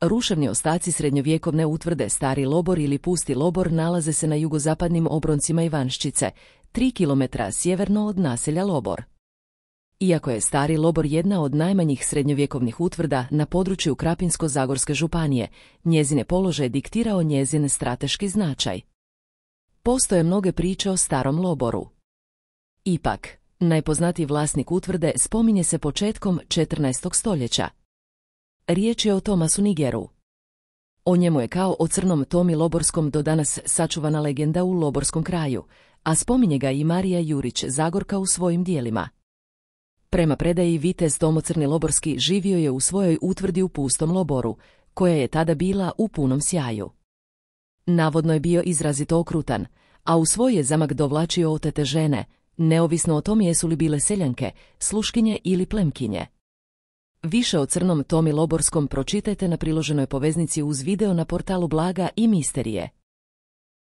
Ruševni ostaci srednjovjekovne utvrde Stari Lobor ili Pusti Lobor nalaze se na jugozapadnim obroncima Ivanščice, 3 km sjeverno od naselja Lobor. Iako je Stari Lobor jedna od najmanjih srednjovjekovnih utvrda na području Krapinsko-zagorske županije, njezine položaje diktirao njezin strateški značaj. Postoje mnoge priče o Starom Loboru. Ipak, najpoznatiji vlasnik utvrde spominje se početkom 14. stoljeća. Riječ je o Tomasu Nigeru. O njemu je kao o crnom Tomi Loborskom do danas sačuvana legenda u Loborskom kraju, a spominje ga i Marija Jurić Zagorka u svojim dijelima. Prema predaji vitez Tomo Crni Loborski živio je u svojoj utvrdi u Pustom Loboru, koja je tada bila u punom sjaju. Navodno je bio izrazito okrutan, a u svoj je zamak dovlačio otete žene, neovisno o tome jesu li bile seljanke, sluškinje ili plemkinje. Više o crnom Tomi Loborskom pročitajte na priloženoj poveznici uz video na portalu Blaga i Misterije.